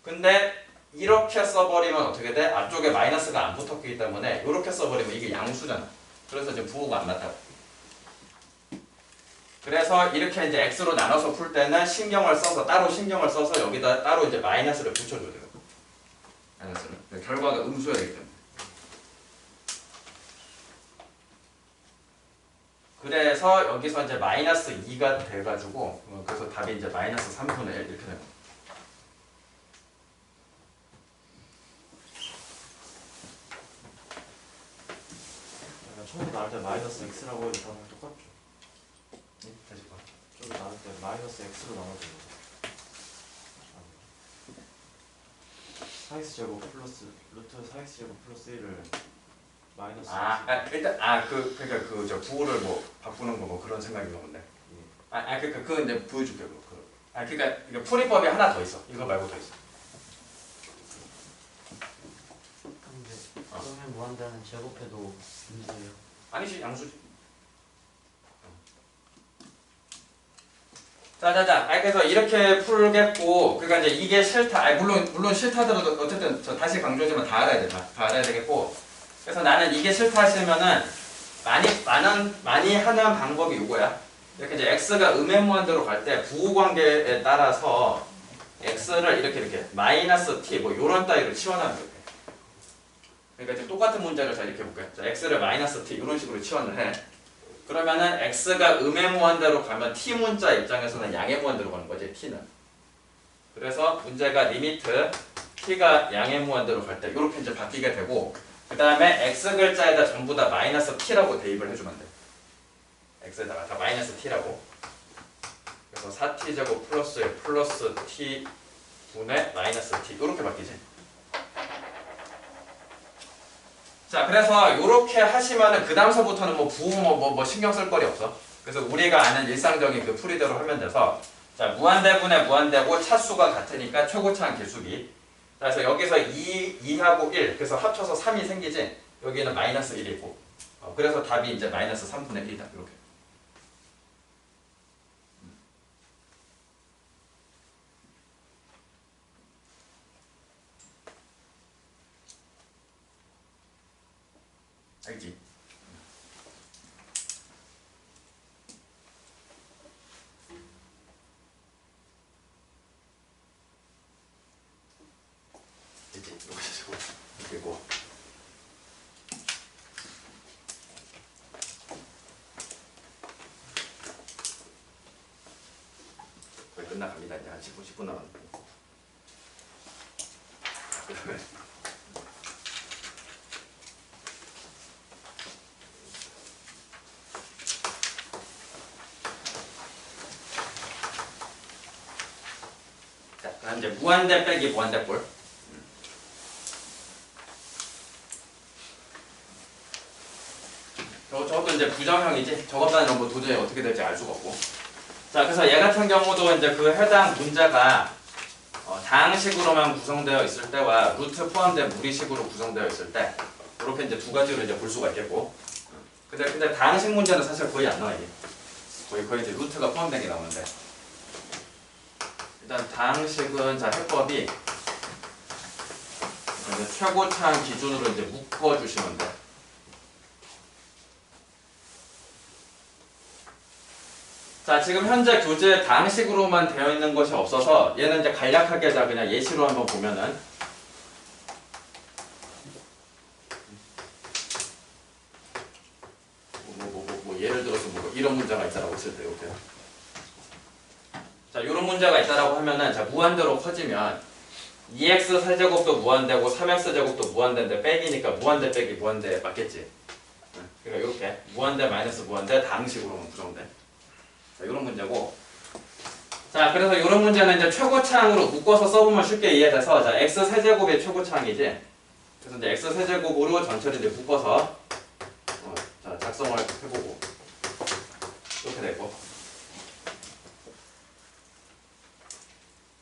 [SPEAKER 1] 근데 이렇게 써버리면 어떻게 돼? 앞쪽에 마이너스가 안 붙었기 때문에 이렇게 써버리면 이게 양수잖아. 그래서 지금 부호가 안 맞다고. 그래서 이렇게 이제 x로 나눠서 풀 때는 따로 신경을 써서 여기다 따로 이제 마이너스를 붙여줘야 돼요. 마이너스를. 결과가 음수여야 되기 때문에. 그래서 여기서 이제 마이너스 2가 돼가지고 그래서 답이 이제 마이너스 3분의 1 이렇게 됩니다.
[SPEAKER 2] 처음에 나올 때 마이너스 x라고 해도 답은 똑같죠.
[SPEAKER 1] 네? 다시 봐.
[SPEAKER 2] 저기 나올 때 마이너스 x로 나눠주는 거. 4x 제곱 플러스 루트 4x 제곱 플러스 1을 마이너스
[SPEAKER 1] 일단 그러니까 저 부호를 뭐 바꾸는 거 뭐 그런 생각인 건데. 그러니까 그건 이제 보여줄게 그러니까 이거 풀이법이 하나 더 있어. 이거 말고 더 있어.
[SPEAKER 4] 근데 그러면 무한대는 제곱해도 음수예요.
[SPEAKER 1] 아니지, 양수지. 자. 그래서 이렇게 풀겠고, 그러니까 이제 이게 싫다. 물론 싫다더라도 어쨌든 저 다시 강조하지만 다 알아야 돼. 다 알아야 되겠고. 그래서 나는 이게 싫다 하시면은 많이 하는 방법이 이거야. 이렇게 이제 x가 음해무한대로 갈 때 부호 관계에 따라서 x를 이렇게 마이너스 t 뭐 요런 따위로 치환하는 거야. 그러니까 지금 똑같은 문제를 자 이렇게 볼게요. 자, x를 마이너스 t 이런 식으로 치환을 해. 그러면은 x가 음해무한대로 가면 t 문자 입장에서는 양해무한대로 가는 거지 t는. 그래서 문제가 리미트 t가 양해무한대로 갈 때 이렇게 이제 바뀌게 되고, 그 다음에 x 글자에다 전부 다 마이너스 t라고 대입을 해주면 돼. x에다가 다 마이너스 t라고. 그래서 4t 제곱 플러스 1 플러스 t 분의 마이너스 t 이렇게 바뀌지. 자, 그래서 이렇게 하시면은 그 다음서부터는 뭐 부호 뭐 신경 쓸 거리 없어. 그래서 우리가 아는 일상적인 그 풀이대로 하면 돼서 자, 무한대분의 무한대고 차수가 같으니까 최고차항 계수기. 그래서 여기서 2하고 1, 그래서 합쳐서 3이 생기지. 여기는 마이너스 1이고. 그래서 답이 이제 마이너스 3분의 1이다. 이렇게. 알지? 알지? 그리고 거의 끝나갑니다. 이제 한 10분 남았는데. 그다음에 자, 그다음 이제 무한대 빼기 무한대꼴. 저것도 이제 부정형이지. 저것보다는 뭐 도저히 어떻게 될지 알 수가 없고. 자, 그래서 얘 같은 경우도 이제 그 해당 문자가 다항식으로만 구성되어 있을 때와 루트 포함된 무리식으로 구성되어 있을 때 이렇게 이제 두 가지로 이제 볼 수가 있겠고. 근데 다항식 문제는 사실 거의 안 나와 이게. 거의 이제 루트가 포함된 게 나오는데. 일단 다항식은 자 해법이 이제 최고차항 기준으로 이제 묶어 주시면 돼. 자, 지금 현재 교재에 다항식으로만 되어 있는 것이 없어서 얘는 이제 간략하게 자 그냥 예시로 한번 보면은 예를 들어서 뭐 이런 문제가 있다라고 했을 때 이렇게 자, 이런 문제가 있다라고 하면은 자 무한대로 커지면 2x 세제곱도 무한대고 3x 제곱도 무한대인데 빼기니까 무한대 빼기 무한대 맞겠지? 그러니까 이렇게 무한대 마이너스 무한대 다항식으로만 구성돼. 자, 이런 문제고. 자, 그래서 이런 문제는 이제 최고차항으로 묶어서 써보면 쉽게 이해돼서 자, x 세제곱이 최고차항이지. 그래서 이제 x 세제곱으로 전체를 이제 묶어서 자, 작성을 해보고 이렇게 되고.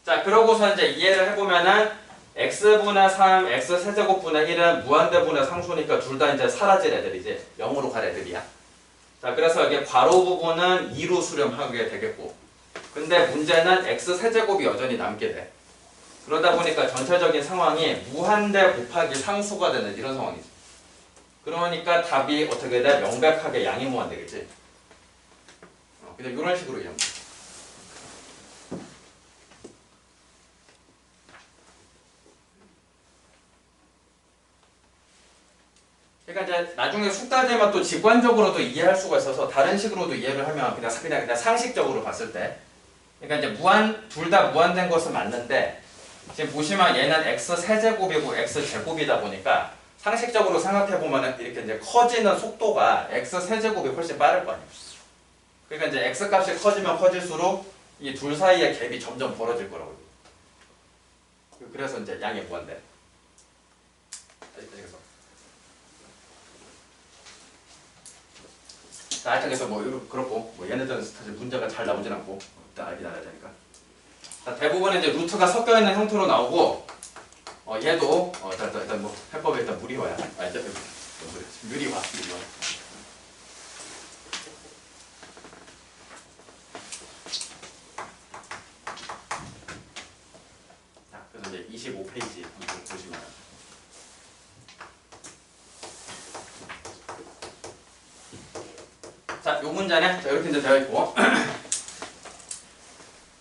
[SPEAKER 1] 자, 그러고서 이제 이해를 해보면은 x분의 3, x 세제곱분의 1은 무한대분의 상수니까 둘 다 이제 사라질 애들이지. 0으로 갈 애들이야. 자, 그래서 이게 괄호 부분은 2로 수렴하게 되겠고, 근데 문제는 x 세제곱이 여전히 남게 돼. 그러다 보니까 전체적인 상황이 무한대 곱하기 상수가 되는 이런 상황이지. 그러니까 답이 어떻게 돼? 명백하게 양이 무한대겠지. 그냥 이런 식으로 이해하면 돼. 그러니까 이제 나중에 숙달되면 또 직관적으로도 이해할 수가 있어서 다른 식으로도 이해를 하면 그냥 상식적으로 봤을 때, 그러니까 이제 둘 다 무한된 것은 맞는데 지금 보시면 얘는 x 세제곱이고 x 제곱이다 보니까 상식적으로 생각해 보면은 이렇게 이제 커지는 속도가 x 세제곱이 훨씬 빠를 거 아니에요. 그러니까 이제 x 값이 커지면 커질수록 이 둘 사이의 갭이 점점 벌어질 거라고요. 그래서 이제 양이 무한대. 알겠어? 자, 하여튼 그래서 뭐 그렇고 뭐 얘네들은 사실 문제가 잘 나오진 않고 일단 알긴 알아야 되니까. 자, 대부분은 이제 루트가 섞여 있는 형태로 나오고 얘도 일단 뭐 해법에 일단 무리화야. 이제 유리화. 자, 그래서 이제 25페이지 한번 보시면. 자, 요 문제는 자, 이렇게 이제 되어 있고.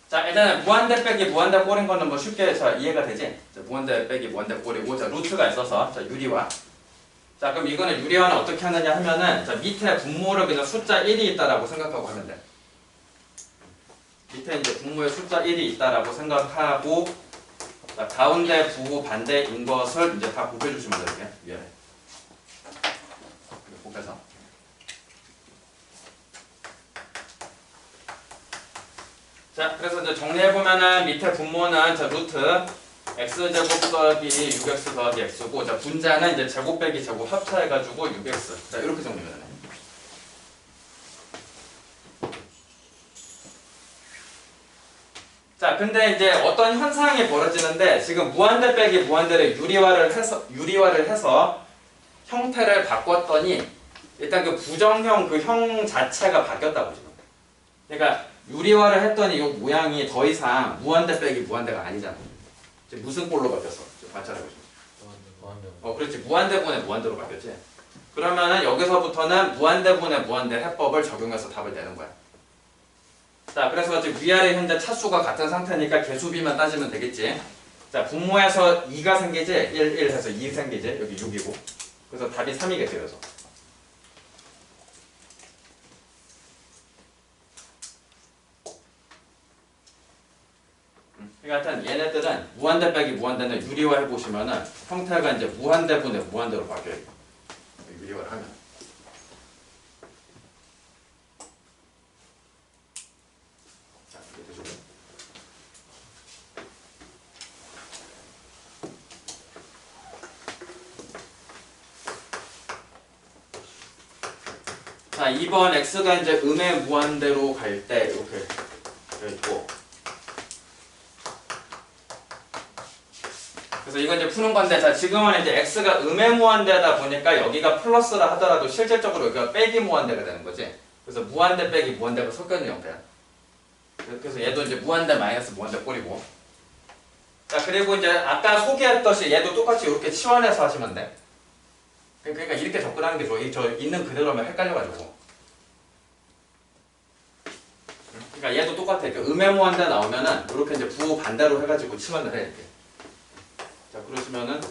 [SPEAKER 1] 자, 일단은 무한대 빼기 무한대 꼴인 거는 뭐 쉽게 자, 이해가 되지? 자, 무한대 빼기 무한대 꼴이고, 자, 루트가 있어서 자, 유리화. 자, 그럼 이거는 유리화는 어떻게 하느냐 하면은 자, 밑에 분모를 그냥 숫자 1이 있다라고 생각하고 하면 돼. 밑에 이제 분모에 숫자 1이 있다라고 생각하고, 자, 가운데 부호 반대인 것을 이제 다 곱해 주시면 돼요. 위에. 곱해서. 자, 그래서 이제 정리해보면은 밑에 분모는 자, 루트 x제곱 더하기 6x 더하기 x고, 자 분자는 이제 제곱 빼기 제곱 합차해가지고 6x. 자 이렇게 정리면 되네. 자 근데 이제 어떤 현상이 벌어지는데, 지금 무한대 빼기 무한대를 유리화를 해서 형태를 바꿨더니 일단 그 부정형 그 형 자체가 바뀌었다고 지금. 그러니까 유리화를 했더니 이 모양이 더 이상 무한대 빼기 무한대가 아니잖아. 지금 무슨 꼴로 바뀌었어? 지금 관찰해보시면. 그렇지. 무한대분의 무한대로 바뀌었지. 그러면은 여기서부터는 무한대분의 무한대 해법을 적용해서 답을 내는 거야. 자, 그래서 지금 위아래 현재 차수가 같은 상태니까 개수비만 따지면 되겠지. 자, 분모에서 2가 생기지, 1 해서 2 생기지, 여기 6이고. 그래서 답이 3이겠지, 그래서. 그러니까 하여튼 얘네들은 무한대 빼기 무한대는 유리화 해보시면은 형태가 이제 무한대분의 무한대로 바뀌어요. 유리화를 하면. 자, 이렇게 되죠. 자, 2번 x가 이제 음의 무한대로 갈 때 이렇게 되어 있고. 그래서 이건 이제 푸는 건데, 자 지금은 이제 x가 음의 무한대다 보니까 여기가 플러스라 하더라도 실질적으로 여기가 빼기 무한대가 되는 거지. 그래서 무한대 빼기 무한대가 섞여 있는 형태야. 그래서 얘도 이제 무한대 마이너스 무한대 꼴이고. 자 그리고 이제 아까 소개했듯이 얘도 똑같이 이렇게 치환해서 하시면 돼. 그러니까 이렇게 접근하는 게 좋아. 저 있는 그대로면 헷갈려가지고. 그러니까 얘도 똑같아. 음의 무한대 나오면은 이렇게 이제 부 반대로 해가지고 치환을 해 이렇게. 자 그러시면은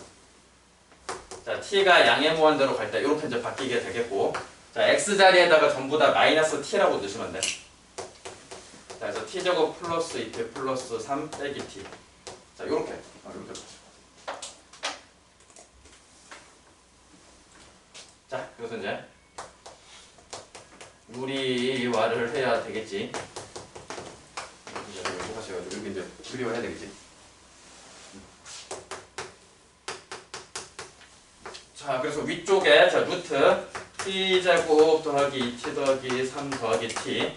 [SPEAKER 1] 자 t가 양의 무한대로 갈 때 이렇게 이제 바뀌게 되겠고, 자 x 자리에다가 전부 다 마이너스 t라고 넣으시면 돼. 자 그래서 t제곱 플러스 2t 플러스 3 빼기 t. 자 요렇게 이렇게. 자 그래서 이제 유리화를 해야 되겠지. 이제 이거 하셔가지고 이렇게 이제 유리화 해야 되겠지. 자 그래서 위쪽에 자 루트 t제곱 더하기 2t 더하기 3 더하기 t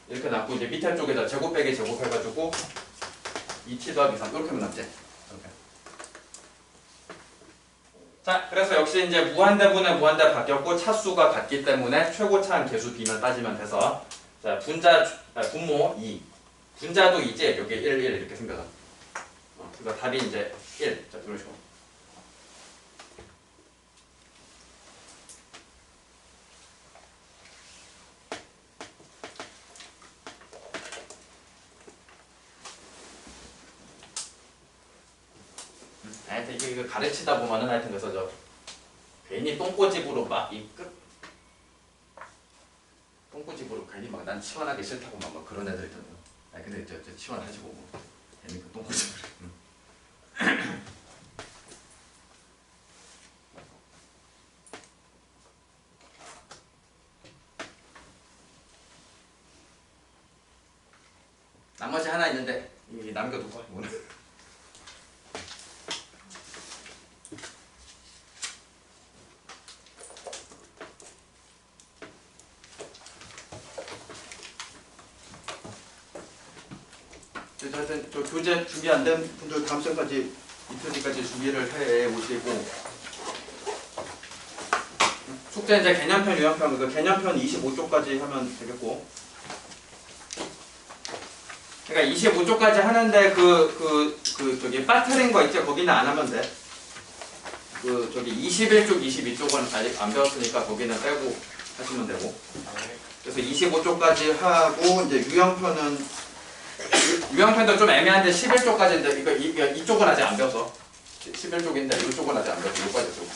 [SPEAKER 1] 이렇게 놨고, 이제 밑에 쪽에다 제곱 빼기 제곱 해가지고 2t 더하기 3 이렇게 하면 남지. 이렇게. 자 그래서 역시 이제 무한대분의 무한대 바뀌었고 차수가 같기 때문에 최고차항 개수 b만 따지면 돼서, 자 분모 2 분자도 이제 여기 1 이렇게 생겨서 그래서 답이 이제 1. 자 이런 식으로. 하여튼 이거 가르치다 보면은 하여튼 그래서 저 괜히 똥꼬집으로 막 이 끝 똥꼬집으로 괜히 막 난 치환하기 싫다고 막 그런 애들 있잖아요. 아니 근데 저 치환하시고 뭐 괜히 그 똥꼬집으로. 나머지 하나 있는데 여기 남겨두고 오늘. 하여튼 저 교재 준비 안 된 분들 다음 시간까지 이틀까지 준비를 해 오시고, 숙제 이제 개념편 유형편 그 개념편 25쪽까지 하면 되겠고. 그러니까 25쪽까지 하는데 저기 빠트린 거 있죠? 거기는 안 하면 돼. 그 저기 21쪽 22쪽은 아직 안 배웠으니까 거기는 빼고 하시면 되고. 그래서 25쪽까지 하고, 이제 유형편도 좀 애매한데 11쪽까지인데 이쪽은 아직 안 배웠어. 11쪽인데 이쪽은 아직 안 배웠어. 여기까지 쭉.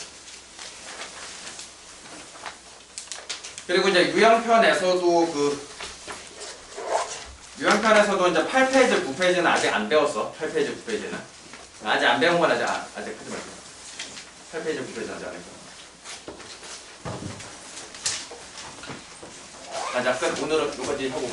[SPEAKER 1] 그리고 이제 유형편에서도 유형편에서도 이제 8페이지, 9페이지는 아직 안 배웠어. 8페이지, 9페이지는 아직 안 배운 건 아직 하지 말고. 8페이지, 9페이지는 아직 안 했고. 자, 끝. 오늘은 여기까지 하고.